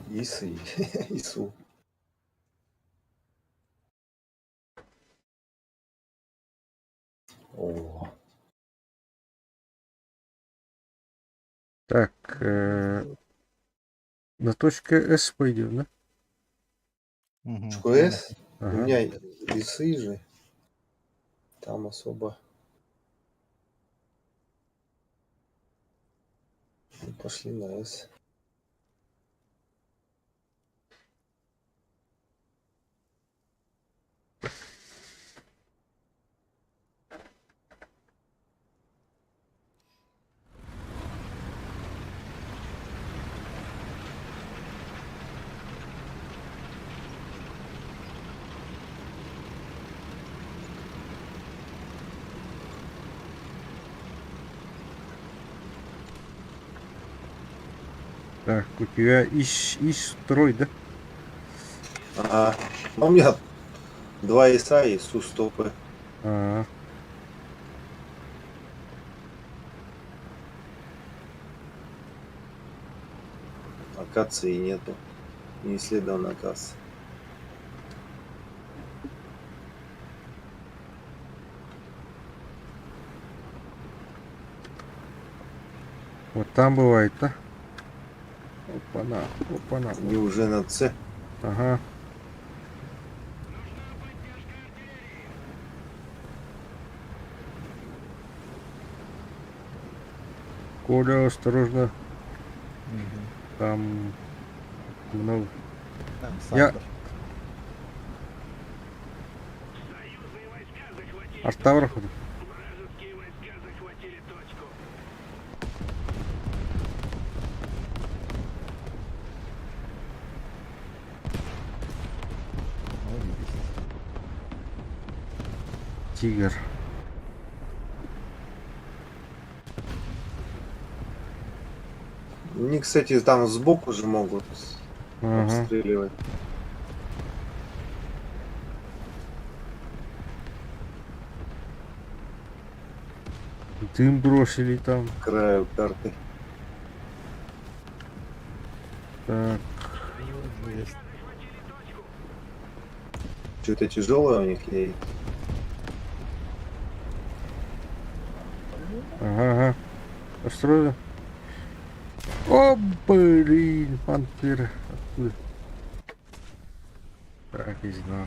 Исы. Ису. О. Так, на точке С пойдем, да? Точку С? У Ага. меня исы же. Там особо. Ну, пошли на С. Так, у тебя ИС второй, да? Ага. А у меня 2 иса и су стопы. А, Акации нету. Не исследован акация. вот там бывает, да? Опа-на, опа-на. Не уже на С. Ага. Коля, осторожно. Там много. Там Я... Сандер. Артавров. Ну, видите. Тигр. Они, кстати, там сбоку же могут Ага. обстреливать. Дым бросили там. К краю карты. Так, Жесть. Что-то тяжелое у них едет. ага, ага. Осторожно. О, блин, пантера. Откуда? Так, и знал.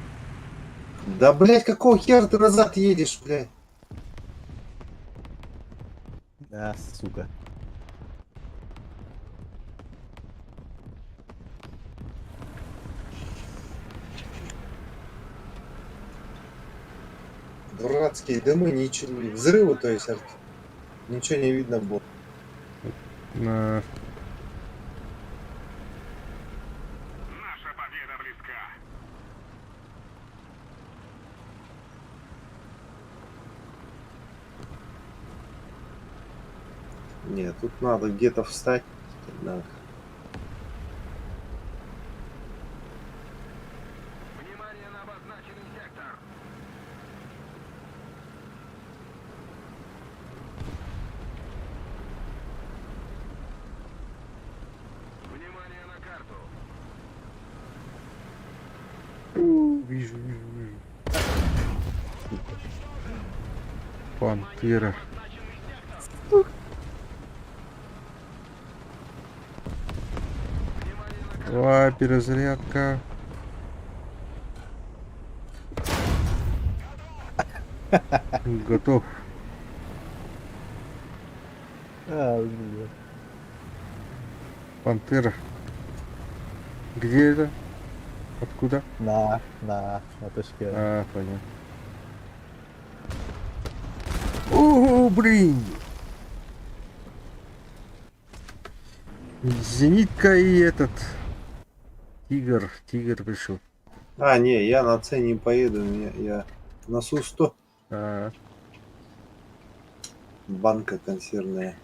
Да, блядь, какого хера ты назад едешь, блядь? Да, сука. Дурацкие дымы, ничего, взрывы, то есть, ничего не видно было. На... Наша победа близка. Нет, тут надо где-то встать. Однако. Внимание на обозначенный сектор. Внимание на карту. Вижу, вижу, вижу. Пантера. Давай, перезарядка. Готов. Блин. Пантера. Где это? Откуда? На точке. А, понятно. О, блин! Зенитка и этот. Тигр пришел. А, не, я на С не поеду, я на Су-100. А, Банка консервная.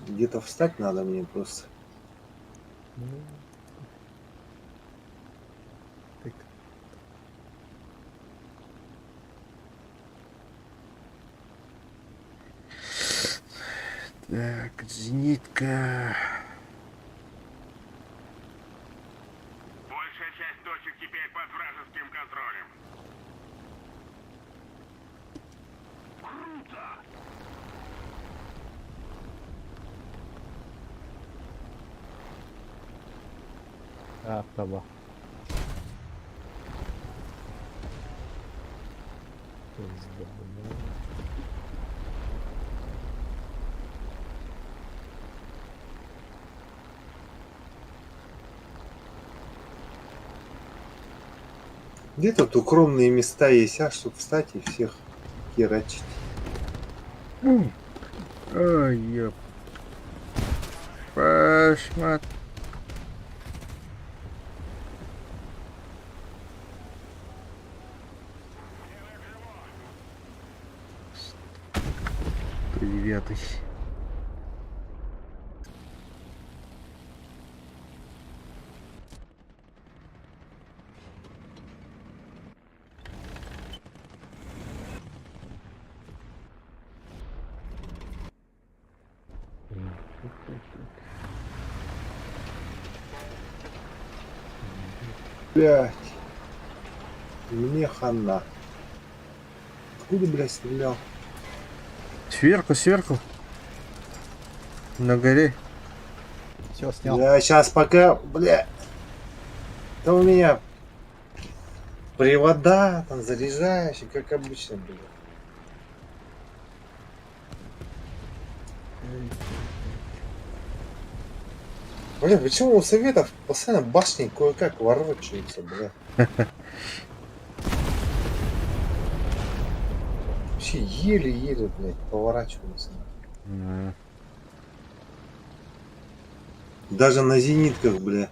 Где-то встать надо мне просто. Ну, тык. так, зенитка. А, право. Пизда, блин. Где тут укромные места есть, чтобы встать и всех херачить? Ой, ёп. Пашмат. Девятый. Блять. Мне хана. Откуда, блядь, стрелял? Сверху, сверху. На горе. Все, снял. Я сейчас пока, бля. Да у меня привода там заряжающие, как обычно, бля. Бля, почему у советов постоянно башни кое-как ворочаются, бля? Вообще еле-еле, блядь, поворачиваются. А, Даже на зенитках, бля.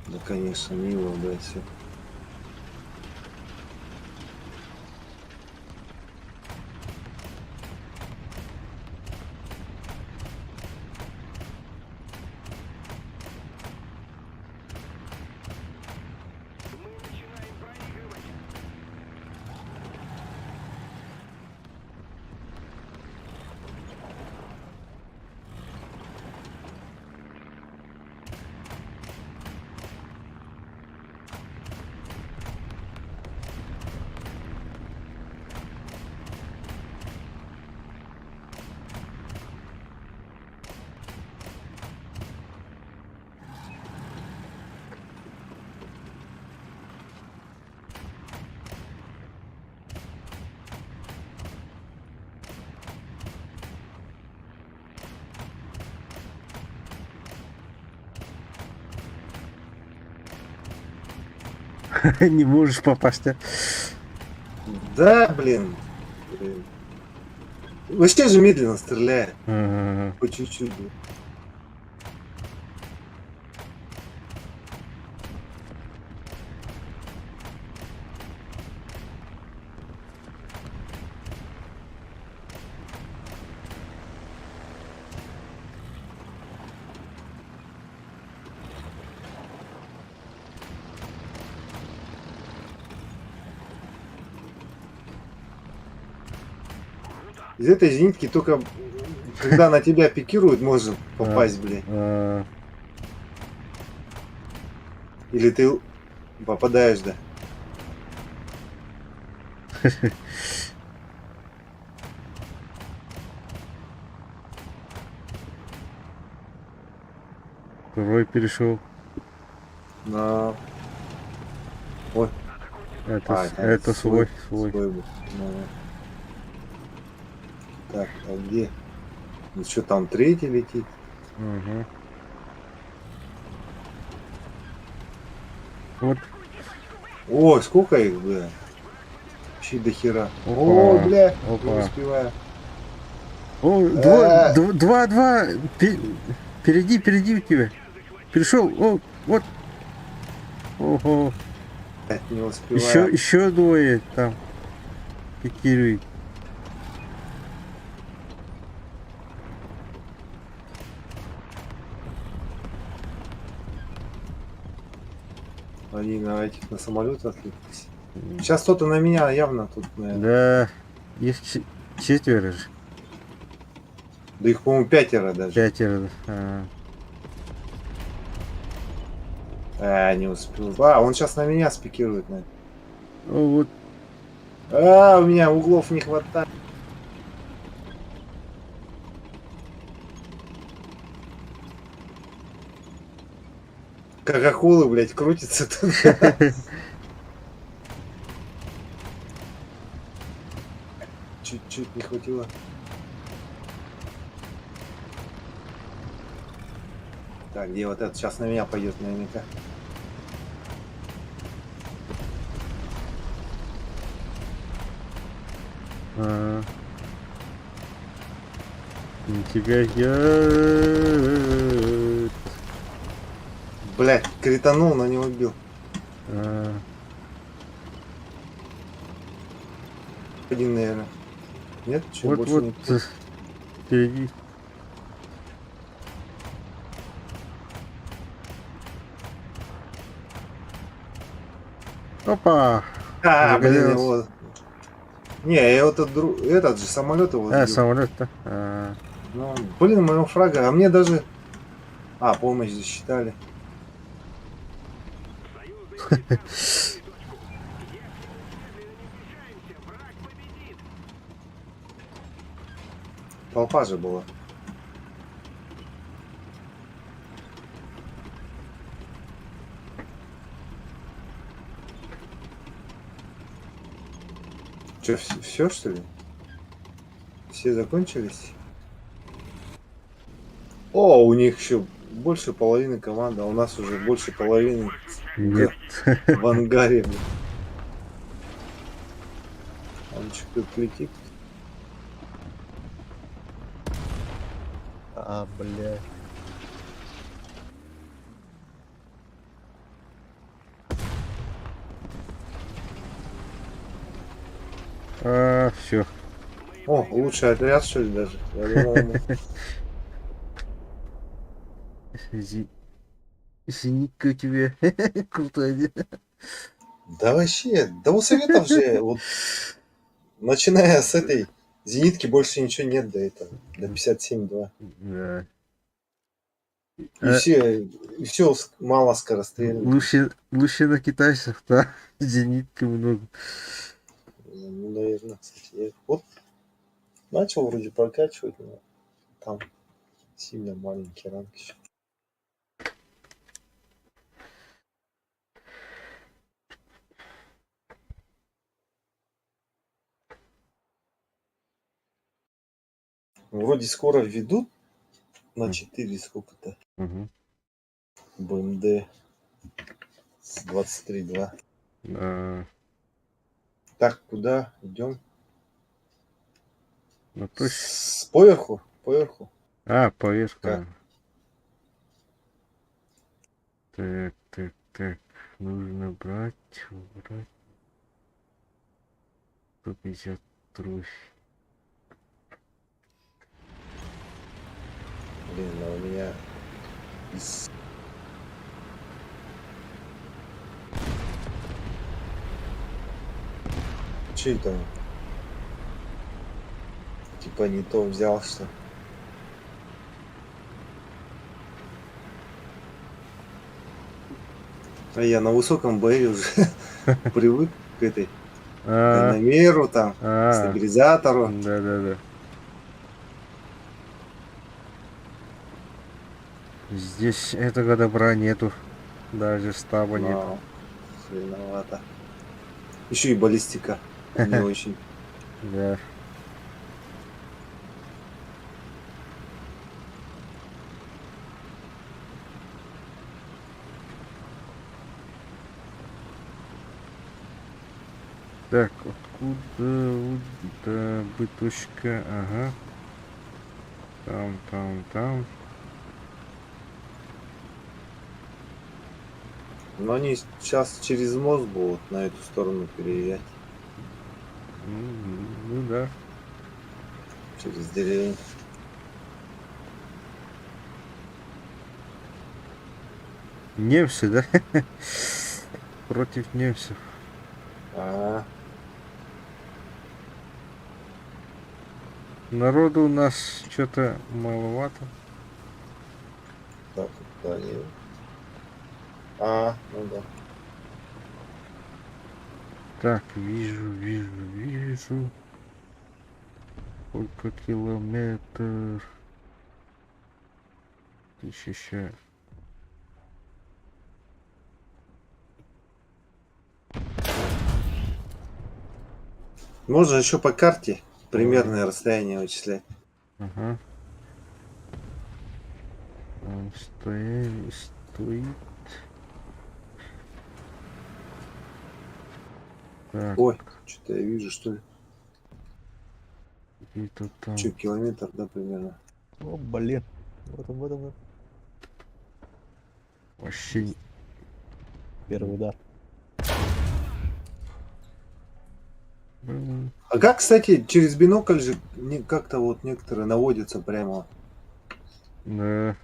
Да, конечно, мило, блядь, все. Мы начинаем проигрывать. Не можешь попасть, а? Да, блин. Вообще же медленно стреляет. Ага. По чуть-чуть. Блин. Из этой зенитки только когда на тебя пикируют, можно попасть, блин. А, Или ты попадаешь, да. второй перешел. На... Ой, Это свой. был. Ну. Так, а где? Ну что там, третий летит? Ага. Вот. Ой, сколько их, бля? Вообще до хера. Опа, О, бля, опа. не успеваю. О, два. Впереди у тебя. Перешел. О, вот. Ого. Не успеваю. Еще двое там. Пикируют. Они на этих, на самолетах отвлеклись. Сейчас кто-то на меня явно тут, наверное. Да. Их четверо же. Да их, по-моему, 5 даже. Пятеро. А. Не успел. А, он сейчас на меня спикирует, наверное. О, вот. У меня углов не хватает. как акулы, блядь, крутится тут. Чуть-чуть не хватило. Так, где вот этот? Сейчас на меня пойдет наверняка. А. Тебя я. Блядь, кританул, но не убил. А. Один, наверное. Нет? Чё, Вот, больше вот, нет? впереди. Опа! Блин, Загорелось. его... Не, я вот этот же самолет его сбил. Самолет-то. А. Ну, блин, моего фрага. А мне даже... помощь засчитали. Союзные войска захватили точку. Если немедленно не вмешаемся, враг победит. Толпа же была. Че, все что ли? Все закончились? О, у них еще больше половины команды, а у нас уже больше половины Нет. в ангаре. Блин. Он что-то летит. Блядь. Все. О, лучший отряд, что ли, даже? Я думал, Зенитка у тебя крутая. да вообще, да у Советов же, вот, начиная с этой зенитки, больше ничего нет до этого, до 57-2. Да. И все мало скорострельно. Лучше на китайцев, да. Зенитка много. Ну, наверное, кстати. Я вот начал вроде прокачивать, но там сильно маленький ранг еще. Вроде скоро введут на 4 сколько-то Угу. БМД с 23.2. А, Так, куда идем? ну точно. Поверху? Поверху? Поверх. Как? Так. Нужно убрать. 150 трофей. Блин, а у меня из... Че это? Типа не то взял, что ли? А я на высоком бою уже привык к этой А, дальномеру, там, а, стабилизатору. да. Здесь этого добра нету. Даже стаба нету. Но хреновато. Еще и баллистика не очень. Да. Так, откуда? Вот, да, быточка, ага. Там. Но они сейчас через мост будут на эту сторону переезжать. Ну да. Через деревню. Немцы, да? Против немцев. А, Народу у нас что-то маловато. так, куда они? Ну да. Так, вижу. Сколько километр? 1000. Можно еще по карте примерное расстояние вычислять. Ага. Он стоит. Так, Ой, что-то я вижу, что ли. где-то там. Че, километр, да, примерно. О, блин. Вот он. Вообще Первый удар. блин. А как, кстати, через бинокль же как-то вот некоторые наводятся прямо Да,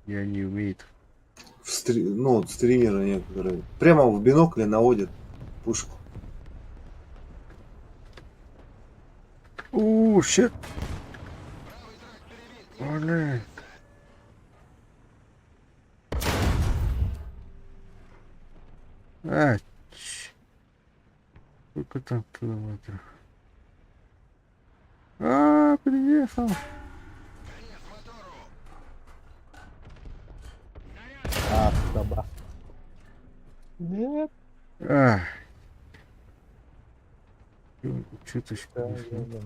я не умею. ну, вот стримеры некоторые. Прямо в бинокле наводят пушку. Щет. Блин. А, сколько там километров? Приехал. А, да. Нет. А, чуточку. Да.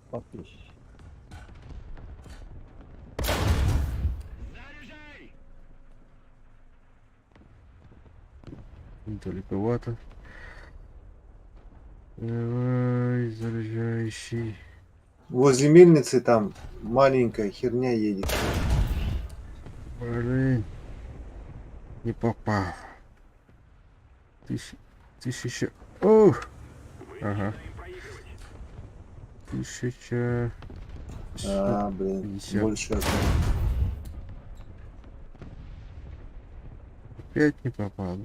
Попищ. Далековато. Давай, заряжающий. Возле мельницы там маленькая херня едет. Блин. Не попал. Тысяча. Ох! Ага. 1150. А, блин, больше. Опять не попал.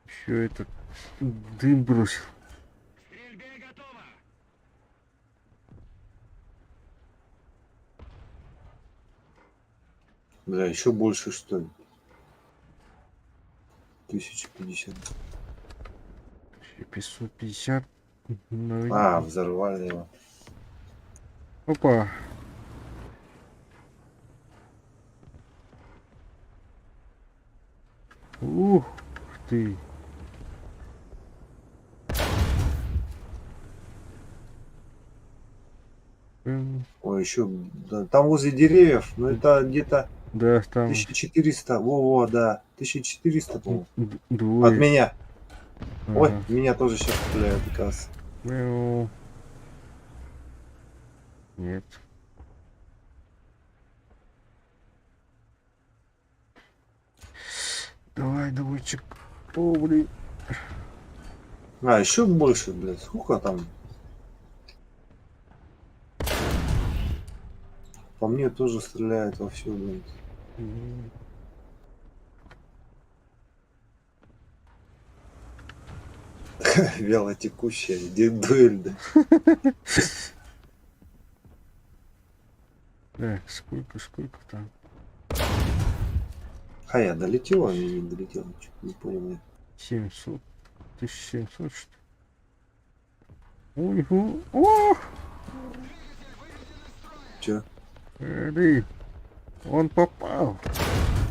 Еще этот дым бросил. Бля, еще больше, что ли? 1050. 550. Ну, А, взорвали его. опа. Ух ты. Ой, еще да, там возле деревьев, но это где-то Да, там 1400. Во-во, да. 1400, по-моему. От двое. меня. Ой, Ага. меня тоже сейчас стреляют, оказывается. Мяу. Нет. Давай, давайчик. О, блин. А, еще больше, блядь. Сколько там? По мне тоже стреляют во все, блин. Вялотекущая, дуэль, да. Так, сколько там? А я долетел, а я не долетел, ничего, не понял я. 700. 1700, что ли? Ой, ох! Че? Блин. Он попал.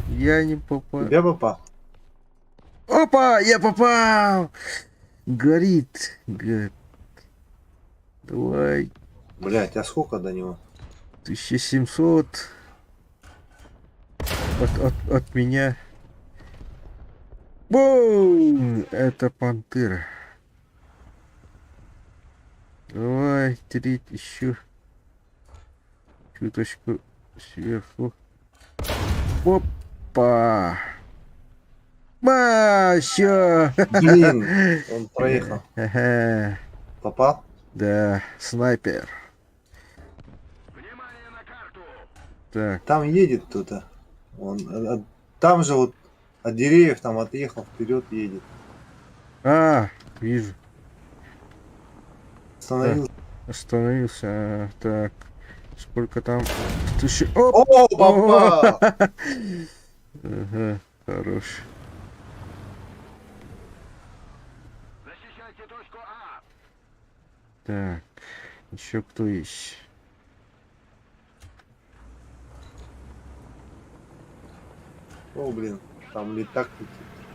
Я не попал. Тебя попал? Опа! Я попал! Горит. Давай. Блять, а сколько до него? 1700. От меня. Бум! Это пантера. Давай, треть еще. Чуточку сверху. Опа! Еще! Блин, он проехал. Ага. Попал? Да, снайпер. Внимание на карту! Так, Там едет кто-то. Он, там же вот от деревьев там отъехал, вперед едет. вижу. Остановился. Остановился. Так, сколько там? 1000. Оп! О, попал! Ага, хорош. Защищайте точку А! Так, еще кто есть? О, блин, там летак летит.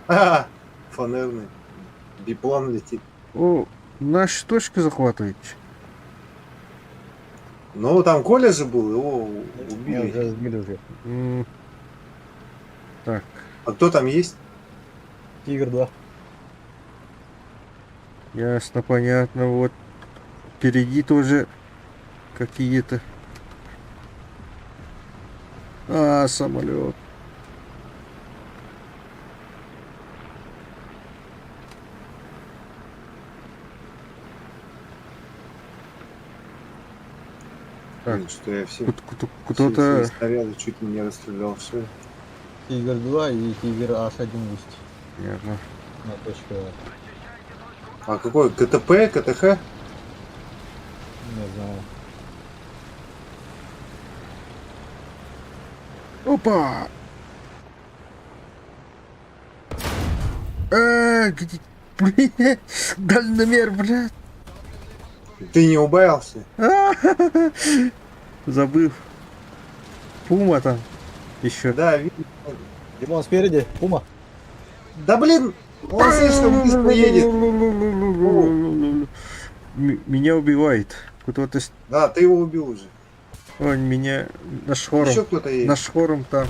А, фанерный. Биплан летит. О, наши точки захватываете. Ну, там Коля же был, его Меня уже убили. сбили уже. Так, А кто там есть? Тигр 2. ясно, понятно. Вот впереди тоже какие-то. Самолет. Так. Блин, что я все Кто-то. снаряды чуть ли не расстрелял, все. Тигр 2 и Тигр H1 есть. Понятно. На точка, А какой? КТП, КТХ? не знаю. Опа! Где? Блин, дальномер, блядь. Ты не убавился? Забыл. Пума там. Еще. Да, видно. Димон спереди, Пума. Да блин, он слишком быстро едет. Меня убивает. Кто-то... Да, ты его убил уже. Он меня... Наш хором. Еще кто-то едет. Наш хором там.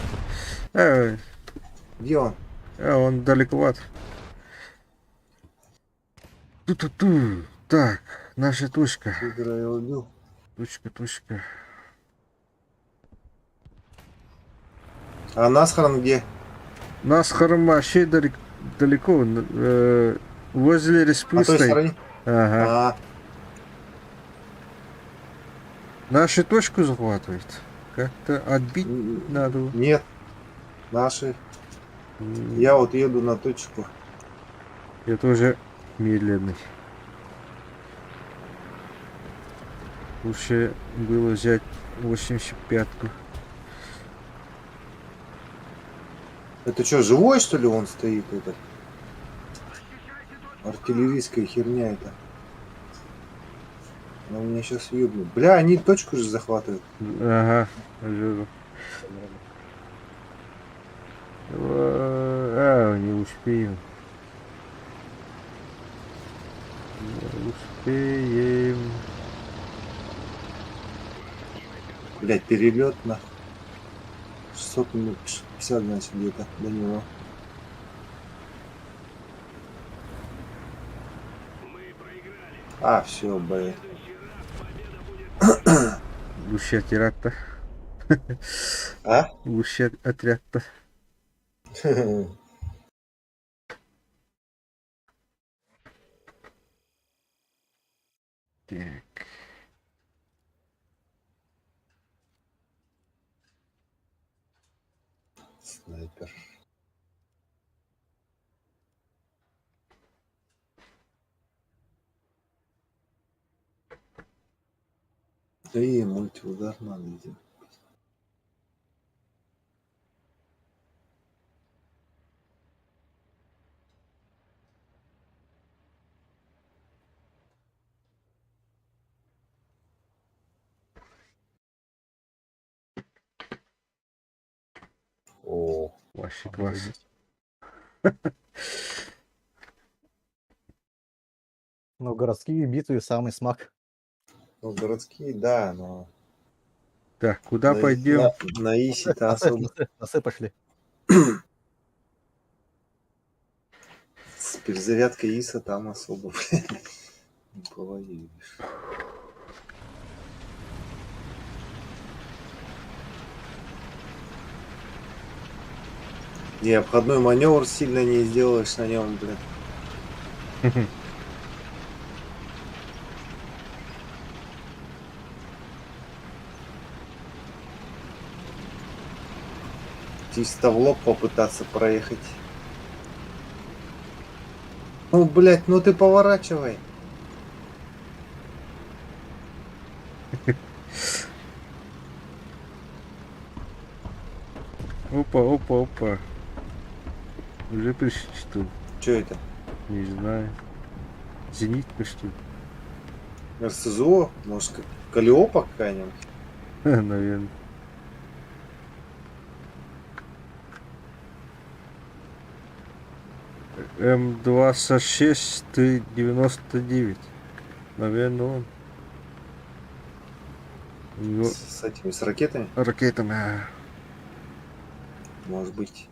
Где он? Он далековат. Ту-ту-ту. Так, наша точка. Тигра я убил. Точка. А Насхаран где? Нас хором вообще далеко. Возле На респы той стоит. стороне? Ага. А, Нашу точку захватывает. Как-то отбить надо. нет. Наши. Я вот еду на точку. Я тоже медленный. Лучше было взять 85-ку. Это что, живой что ли он стоит? Это артиллерийская херня это. Она меня сейчас въебнет. Бля, они точку же захватывают. Ага, вижу. Не успеем. Не успеем. Блять, перелет на 600 минут, 50 значит где-то до него. А, все, блядь. Лучше отряд-то. А? Лучше отряд-то. Так. Снайпер. Да и мультиудар надо идти. О, Вообще класс. Ну, городские битвы самый смак. ну городские, да, но Так, куда пойдем? на Иси-то особо На С пошли. с перезарядкой Иса там особо, блядь, не повоюешь. Не, обходной маневр сильно не сделаешь на нем, блядь. Чисто в лоб попытаться проехать. Ну, блядь, ну ты поворачивай. Опа. Уже пришли, что ли? Что это? Не знаю. Зенитка, что ли? РСЗО? Может, Калиопа какая-нибудь? Наверное. М26 Т-99. Наверное, он. У него С этими, с ракетами, ракетами. может быть.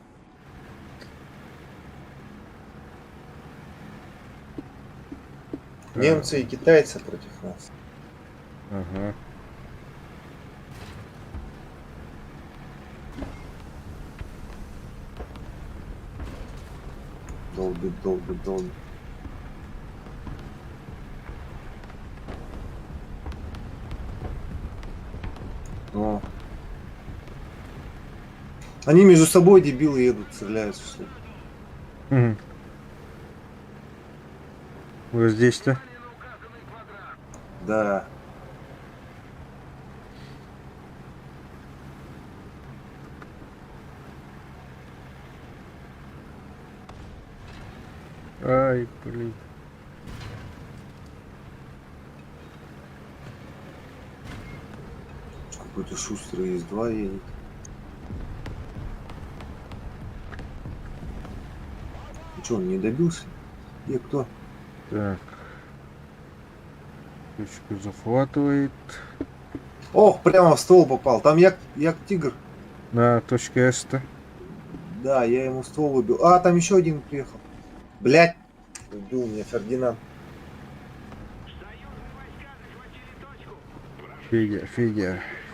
Немцы и китайцы против нас. Ага. Долбит, долбит, долбит. О. Они между собой, дебилы, едут, стреляются. Что ли. Мгм. Вот здесь-то. Да. Ай, блин. Какой-то шустрый есть, два едет. Ну что, он не добился? И кто? Так. Точку захватывает. Ох, прямо в ствол попал. Там як тигр. На точке С-то. Да, я ему ствол выбил. А, там еще один приехал. Блять, убил меня Фердинанд. Союзные войска захватили точку.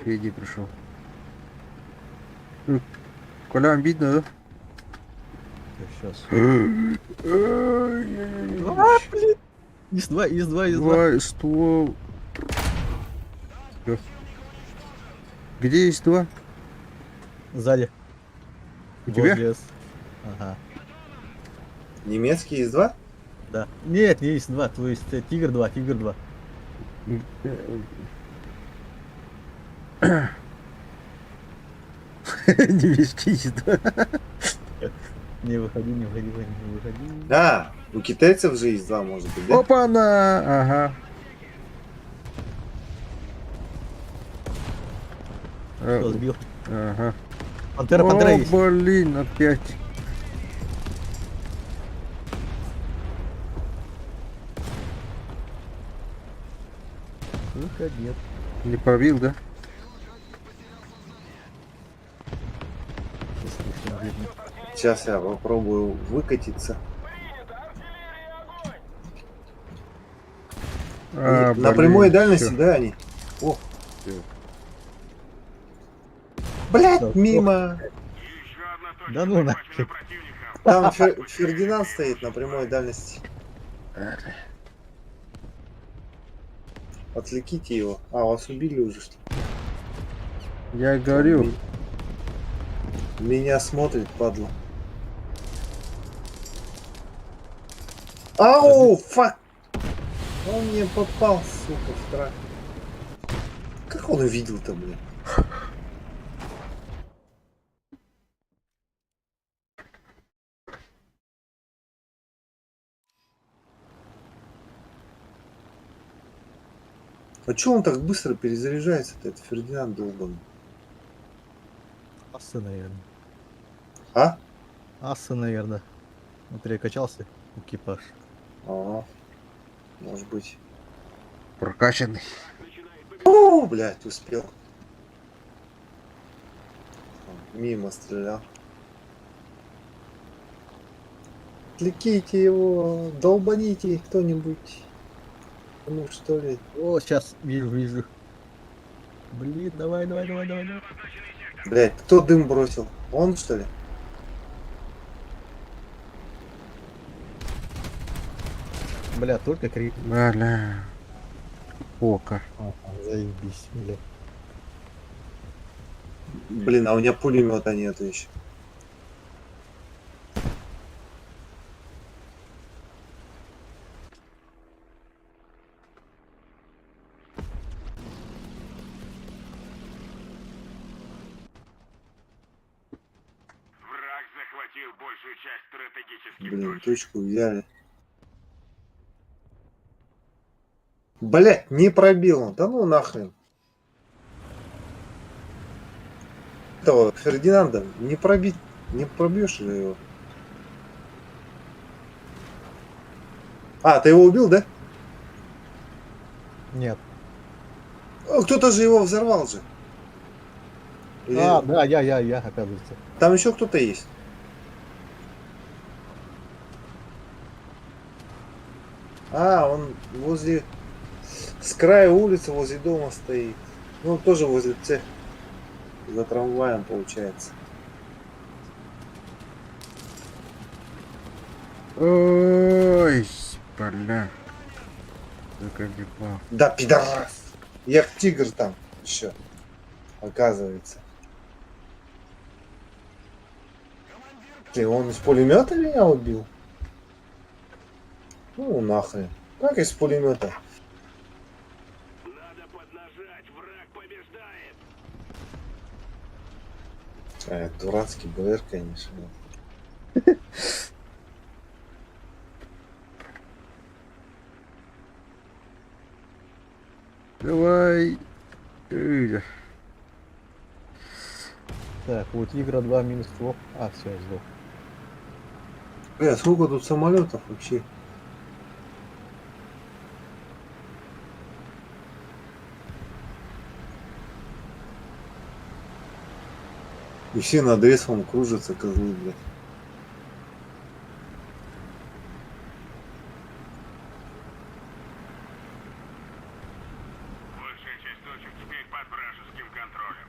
Федя пришел. Колян, видно, да? Сейчас. Ай-яй-яй. ИС-2, ИС-2, ИС-2. Давай, ствол. Всё. Где есть два? Сзади. У тебя? Возле С. Ага. Немецкий из два? Да. Нет, не ИС-2, то есть Тигр 2, Тигр 2. Не вещись, да? Не выходи, не выходи, не выходи. Да, у китайцев же есть два, может быть, да? Опа-на! Ага. Всё, сбил. Ага. Пантера, О, пантера есть. блин, опять. Выход нет. Не пробил, да? Слышно, видно. Сейчас я попробую выкатиться. А, На блин, прямой дальности, всё. да, они? О, Всё. блядь, Так, мимо. Еще одна точка Да ну захвачена нафиг. противником. Там Фердинанд стоит на прямой дальности. Отвлеките его. А, вас убили уже, что ли? Я говорю, Меня смотрит, падла. Ау, фак! Он мне попал, сука, в трак. Как он увидел-то, блин? А чё он так быстро перезаряжается-то, этот Фердинанд долбанный? Асы, наверное. А? Асы, наверное. Он перекачался. Экипаж. Ага, может быть. прокачанный. О, блядь, успел. Мимо стрелял. Отвлеките его, долбаните кто-нибудь. Ну что ли? О, сейчас вижу, вижу. Блин, давай, давай, давай, давай, давай. Блядь, кто дым бросил? Он что ли? Бля, только крик. Бля. Ока. Ага, заебись, бля. Блин, а у меня пулемета нету еще. Враг захватил большую часть стратегических Блин, точек. точку взяли. Блять, не пробил он. Да ну нахрен. Этого Фердинанда не пробить. Не пробьешь же его. А, ты его убил, да? Нет. О, кто-то же его взорвал же. Или А, да, я, оказывается. там еще кто-то есть? А, он возле... С края улицы, возле дома стоит. Ну, тоже возле цеха. За трамваем, получается. Ой, бля. Заколебал. Да, пидорас! Я тигр там еще, оказывается. Ты, он из пулемета меня убил? Ну, нахрен. Как из пулемета? Надо поднажать, враг побеждает. Дурацкий БР, конечно. Давай. Ой. Так, у тигра 2 минус ствол. А, все, сдох. Сколько тут самолетов вообще? И все над лесом кружатся, козлы, блядь. Большая часть точек теперь под вражеским контролем.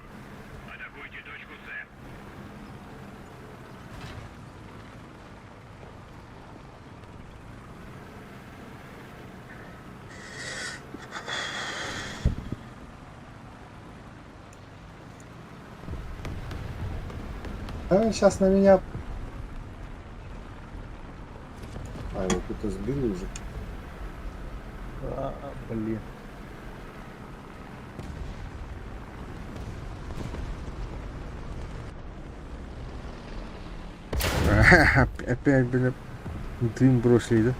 Атакуйте точку С. А сейчас на меня... А, его кто-то сбил уже. А, блин. Опять, бля, дым бросили, да?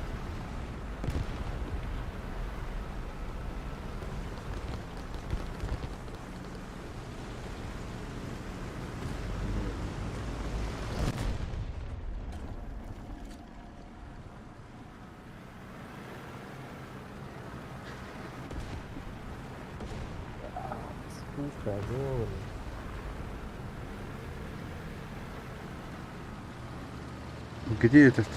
Сука, говорю. Где этот?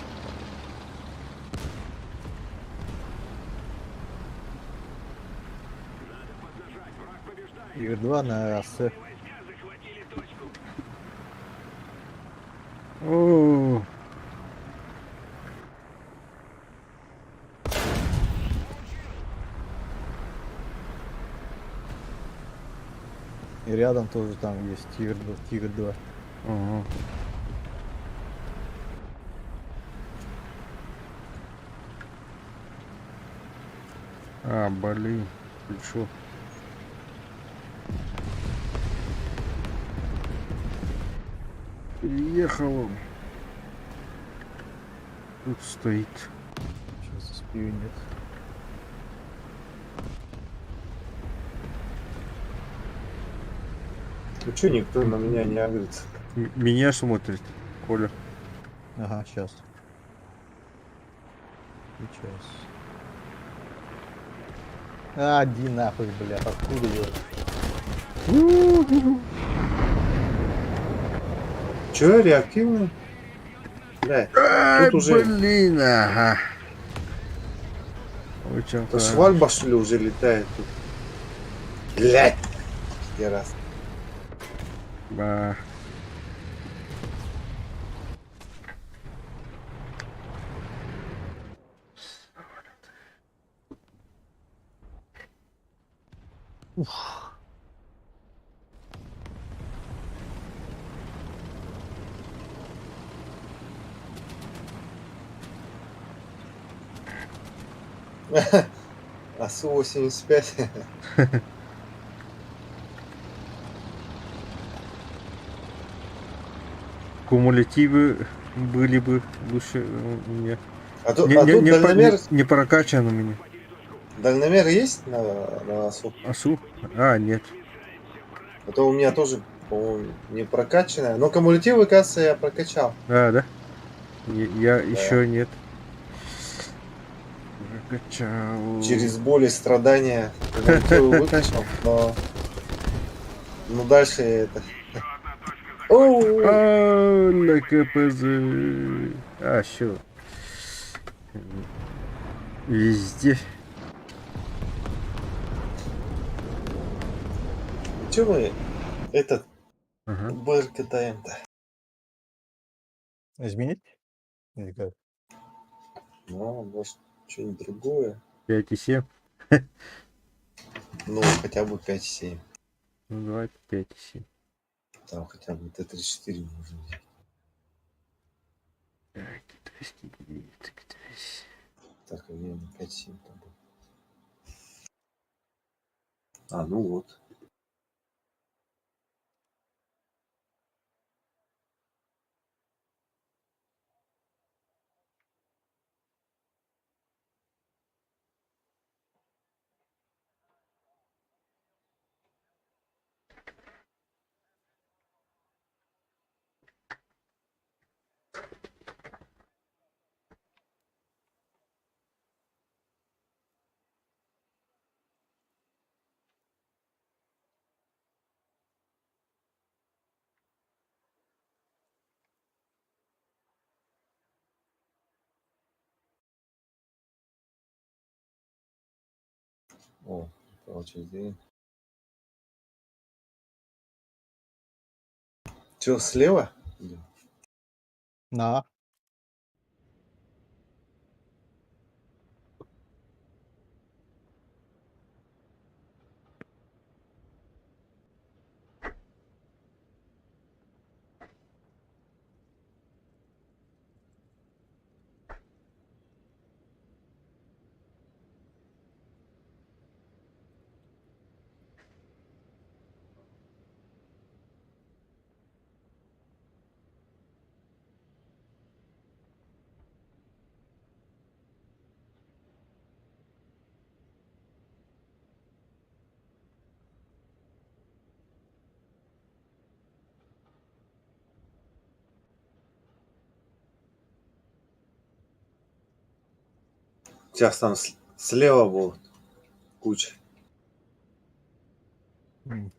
Надо поднажать, враг побеждает. Тигр 2 на С. Войска захватили точку. О, И рядом тоже там есть тигр 2. ага. А, блин, ты чё? Приехал он. Тут стоит. Сейчас успею, нет. Ну что никто на меня не агрится? Меня смотрит, Коля. Ага, сейчас. Сейчас. А, иди нахуй, бля, откуда его? Че, реактивный? Бля, Ай, тут уже... блин, ага. Очень Это швальба, что ли, уже летает тут? Блядь! Я раз. Ба. АСУ-85. Кумулятивы были бы лучше у меня. А тут, Не, а не, тут не, дальномер, не прокачан у меня. дальномер есть на АСУ? Асу? А, нет. А то у меня тоже, по-моему, не прокачанная. Но кумулятивы, кажется, я прокачал. А, да? Я еще нет. Прокачал. Через боль и страдания гарантирую выкачал, но дальше это... Оу! На КПЗ. А, все. Везде. Че мы этот Ага. БР катаем-то? Изменить? Или как? Ну, может, что-нибудь другое. 5,7. Ну, хотя бы 5,7. Ну, давай 5,7. Там хотя бы Т-34 можно взять. Так, китайский гибрид, китайский. Так, а где на 5,7 там был? А, ну вот. О, получается. Че, слева? На. Сейчас там слева будет куча.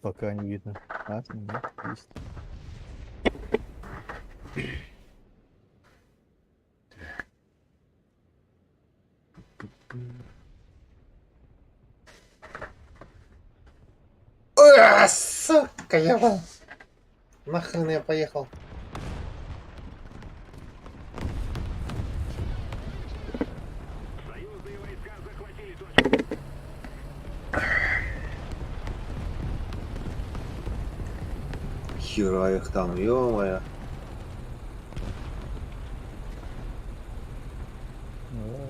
Пока не видно. А, да, есть. Сука, я вам. Нахрен я поехал. Союзные войска захватили точку. Хера их там, ё-моё. Ну,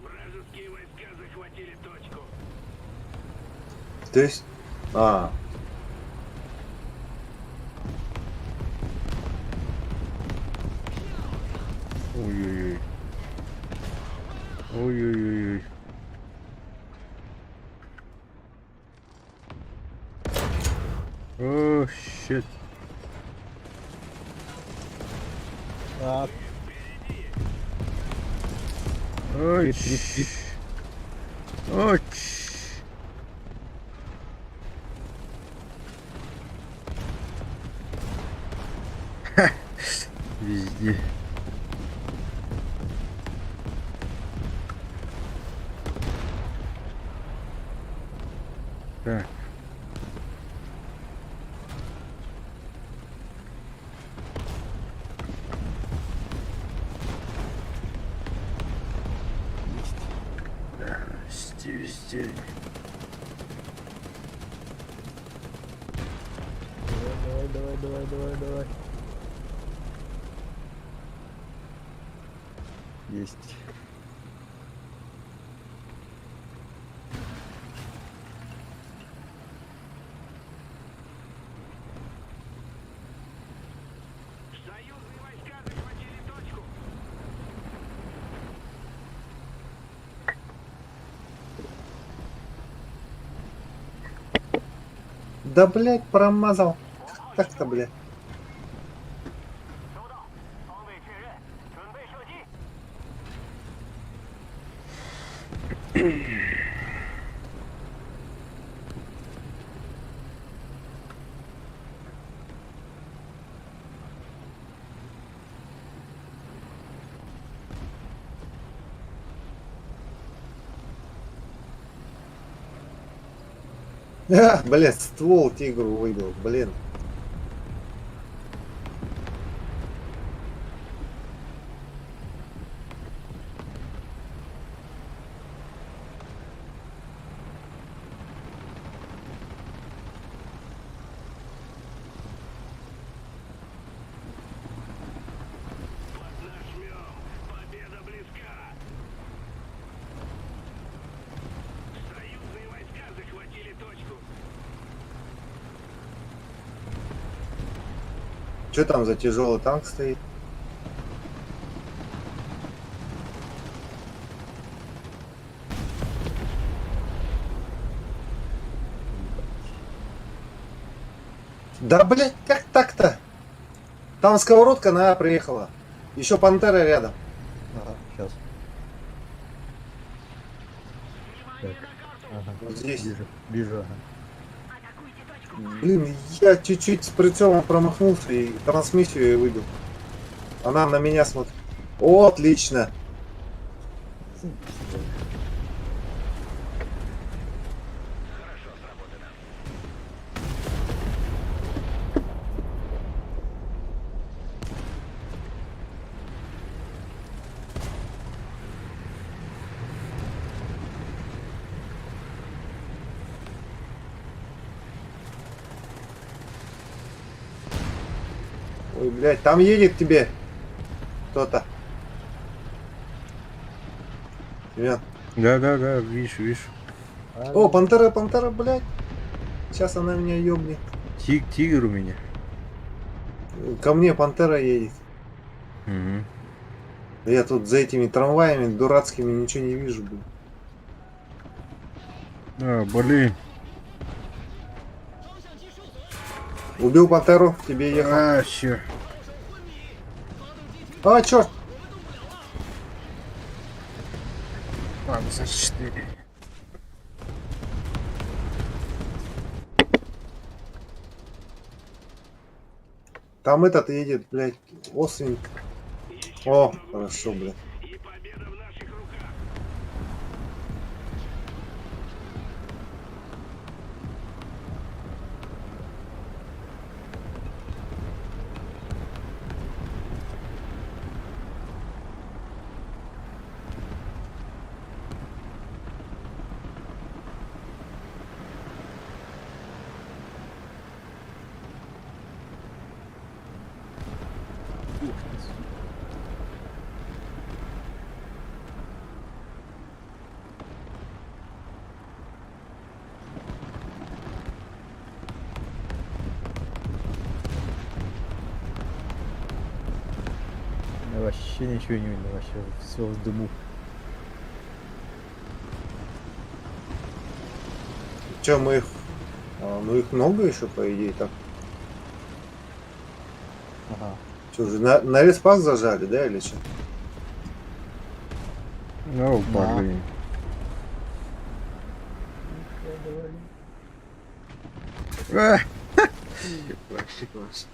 Вражеские войска захватили точку. То есть... А, Ой-ой-ой. Ой-ой-ой. О, щит. а, Ой, Крит. Ой, везде. Так. Везде. давай. Есть. Союзные войска захватили точку. да, блядь, промазал. Так-то, блядь. Блять, ствол тигру выбил, блин. Поднажмем. Победа близка. Союзные войска захватили точку. Что там за тяжелый танк стоит? Да, блять, как так-то? Там сковородка, она приехала. Еще пантера рядом. Ага, сейчас. Так, ага. Вот здесь. Вижу, ага. Атакуйте точку. Блин, я чуть-чуть с прицелом промахнулся и трансмиссию ей выбил. Она на меня смотрит. О, отлично. Хорошо сработано. Ой, блядь, там едет тебе кто-то. Семен. Да, вижу. О, пантера, блядь. Сейчас она меня ёбнет. Тигр у меня. Ко мне пантера едет. Мгм. Я тут за этими трамваями дурацкими ничего не вижу, блин. А, блин. Убил пантеру, тебе ехал. А, чё. А, черт! Панцирь 4. Там этот едет, блядь, Освинг. Еще О, много хорошо, усилий, блядь. и победа в наших руках. Вообще ничего не видно, вообще все в дыму. Че, мы их... ну их много еще, по идее, так. Ага. Че, уже на респак зажали, да, или что? Ну, блин. А! Вообще класс.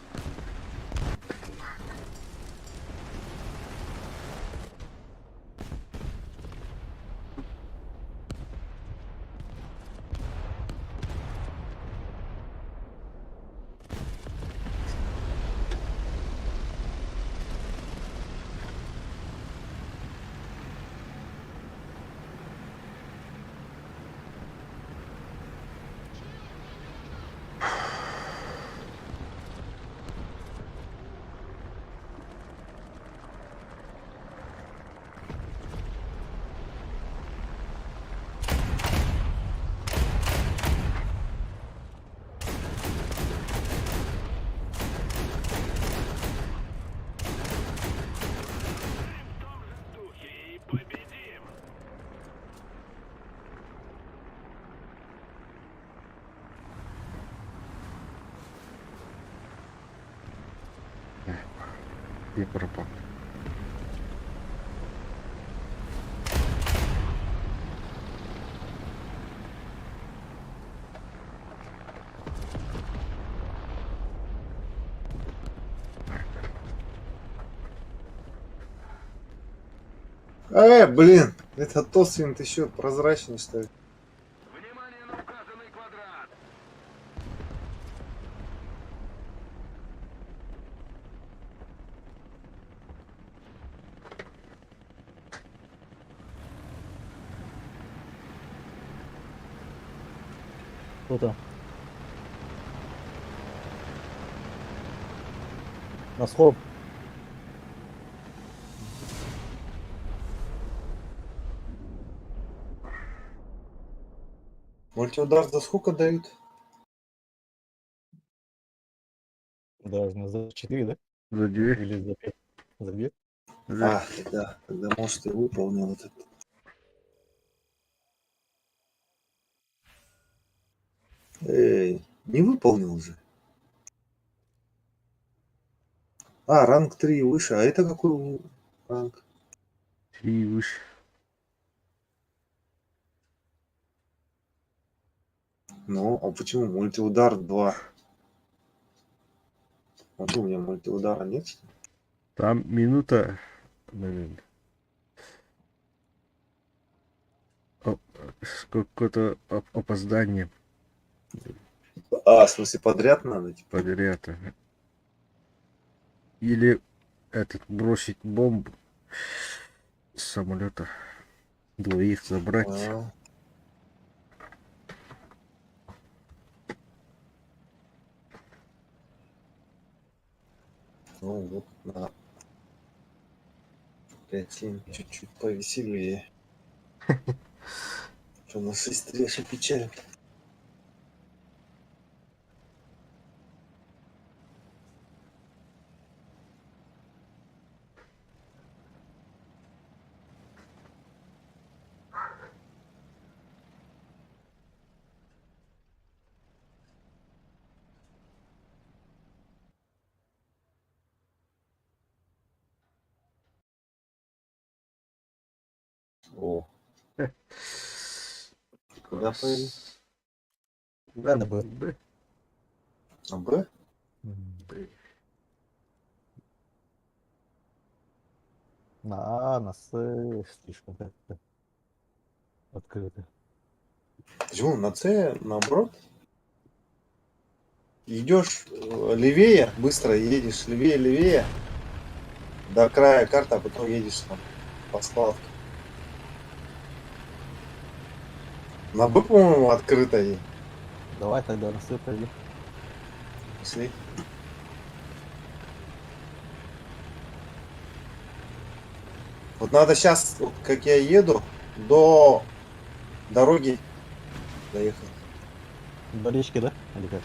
В том же духе и победим. И пропал. Блин, это Освинг еще прозрачный, что ли? Внимание на указанный квадрат. Кто там? На сход. Мультиудар за сколько дают? Даже за 4, да? За 2. Или за 5? За 2? А, да, тогда может и выполнил этот. Эй, не выполнил же. А, ранг 3 выше. А это какой ранг? 3 выше. Ну, а почему мультиудар 2? А что, у меня мультиудара нет, что ли? Там минута, наверное. Какое-то опоздание А, в смысле, подряд надо, типа? подряд. Ага. Или этот бросить бомбу с самолета. Двоих забрать. А, ну вот, на 5-7 чуть-чуть повеселее. Что на шестереше печаль. О, куда пойду? Да, на Б. Б. А Б? Б. На А, на С слишком как-то открыто. Почему на С наоборот? Идешь левее, быстро едешь левее, левее до края карты, а потом едешь там по складке. На Б, по-моему, открыто и Давай тогда на С пойдем. пошли. Вот надо сейчас, вот как я еду, до дороги доехать. До речки, да? Или как?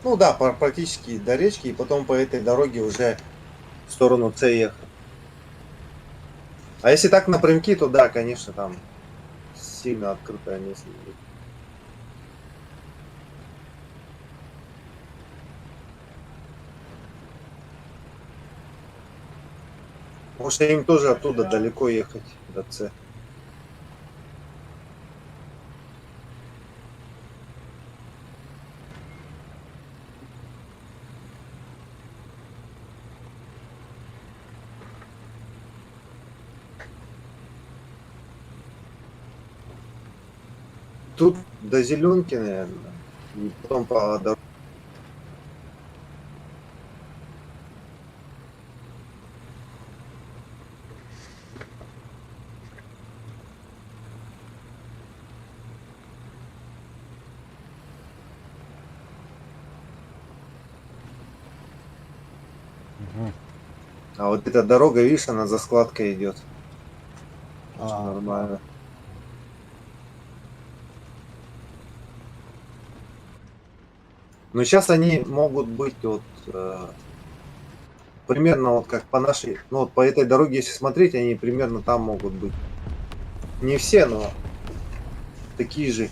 Ну да, практически до речки, и потом по этой дороге уже в сторону С ехать. А если так напрямки, то да, конечно, там сильно открытое место будет. Может, им тоже оттуда далеко ехать до С. Тут до Зеленки, наверное, и потом по дороге. Мгм. А вот эта дорога, видишь, она за складкой идет. А, Нормально. Но сейчас они могут быть вот примерно вот как по нашей, ну вот по этой дороге, если смотреть, они примерно там могут быть. Не все, но такие же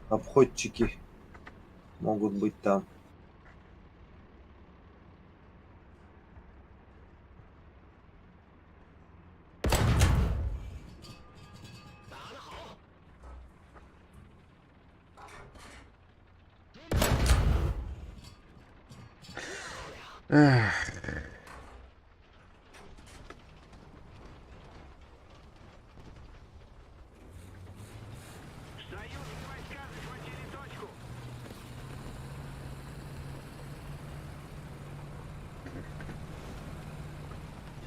обходчики могут быть там. Эх, Союзные войска захватили точку.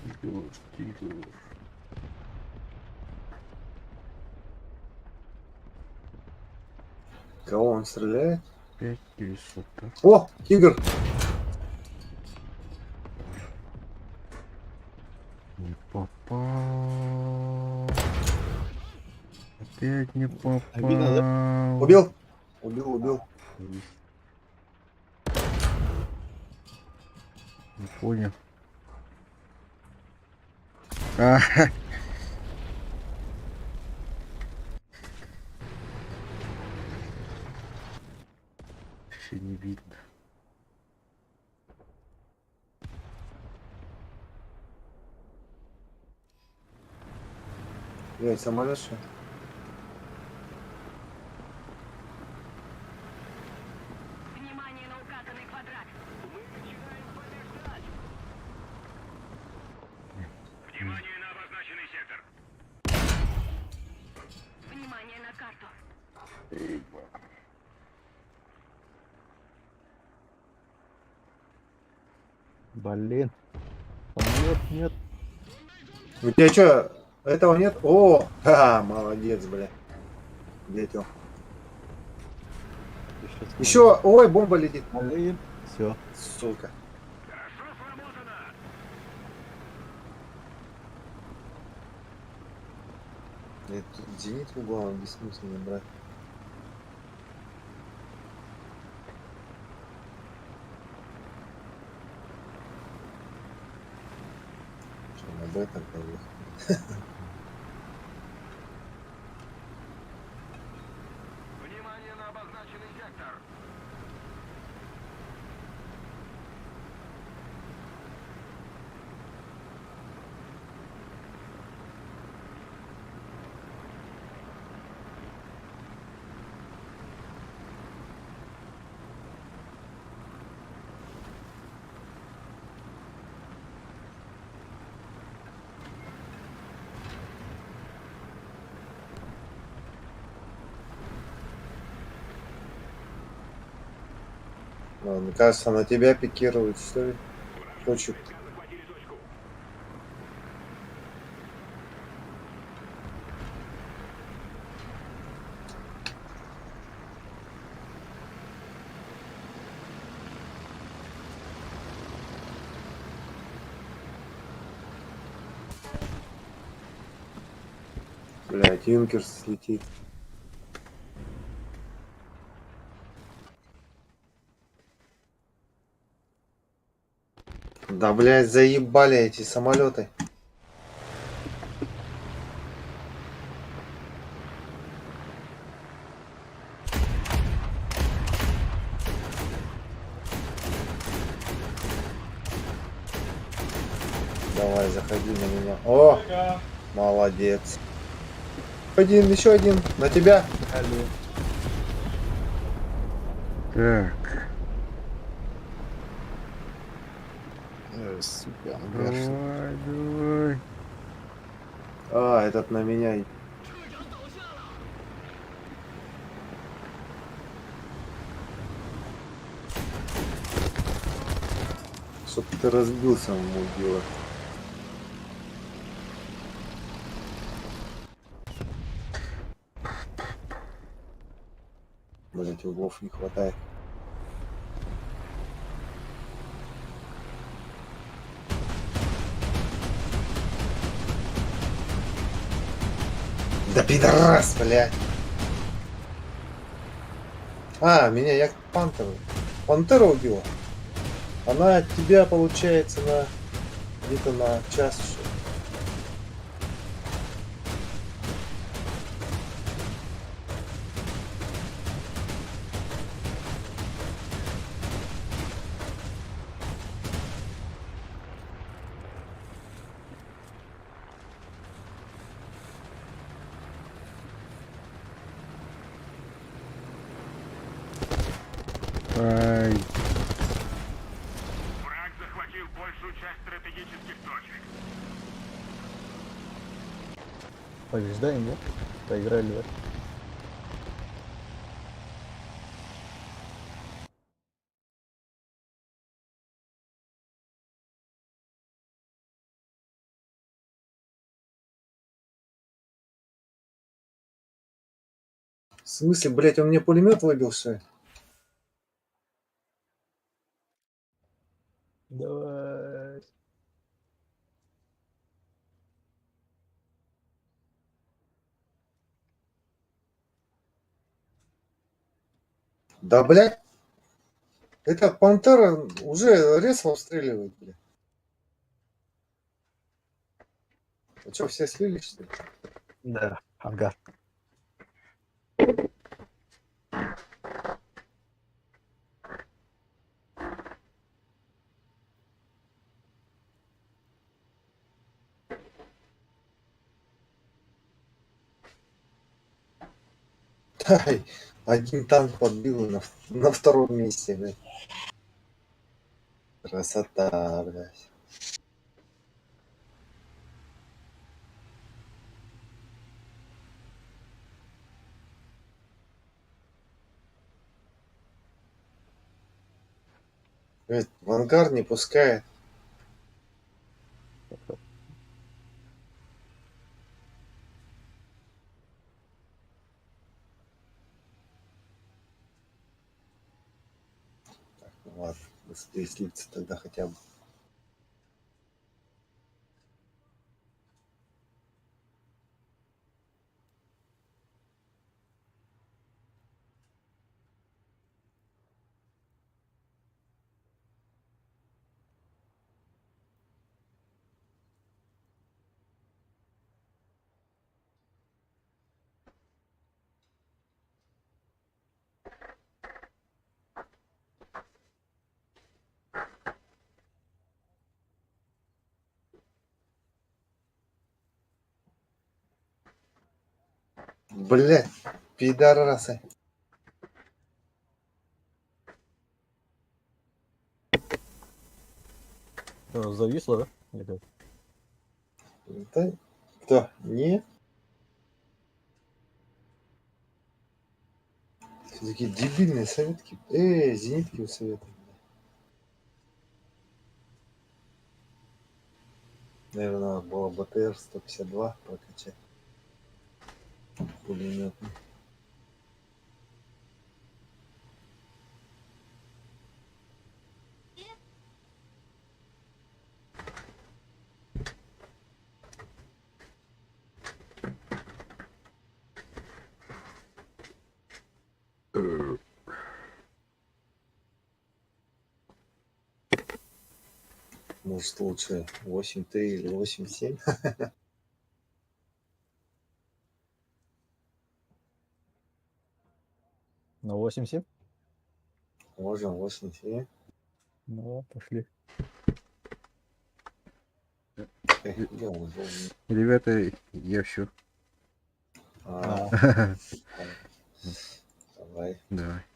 тихо, тихо. Кого он стреляет? 5900, да? О, тигр! Не попал. Опять не Обидно, да? попал. Убил? Убил. Не понял. А, вообще не видно. Блядь, самолет что? Внимание на указанный квадрат. Мы начинаем побеждать. Внимание на обозначенный сектор. Внимание на карту. Блин. Самолет нет. У тебя что, этого нет? О, молодец, бля. Детел. Еще, ой, бомба летит. Блин. Все. Сука. Хорошо сработано. Нет, тут зенит в углу, бессмысленно брать. Что, на бета поехал? Внимание на обозначенный сектор. Ну, мне кажется, на тебя пикирует, что ли? Хочет. Захватили точку. Блядь, Юнкерс летит. Да, блядь, заебали эти самолеты. Давай, заходи на меня. О, молодец. Один, еще один. На тебя. Блин. Так, Сука, давай. А, этот на меня. Чтоб ты разбился, мудила. Блять, углов не хватает. Да пидорас, блядь. А, меня як пантеру. Пантера убила. Она от тебя получается на где-то на час. Что ли. Ай, Враг захватил большую часть стратегических точек. Побеждаем, да? Поиграли, да? В смысле, блядь, он мне пулемет выбил, что ли? Давай. Да, блядь, эта пантера уже резко обстреливает, блядь. А что, все слились, что ли? Да, ага. Ай, один танк подбил на втором месте, блядь. Красота, блядь. Блядь, в ангар не пускает. Ну ладно, быстрее слиться тогда хотя бы. Блядь, пидорасы. Зависло, да? Это. Да, кто? Не? Все такие дебильные советки. Зенитки у совета. Наверное, надо было БТР 152 прокачать. Пулемет. Может лучше 8.3 или 8.7? На 8-7? Можем 8.7. Ну, пошли. Где он был? Ребята, я все. А, А. давай. Давай.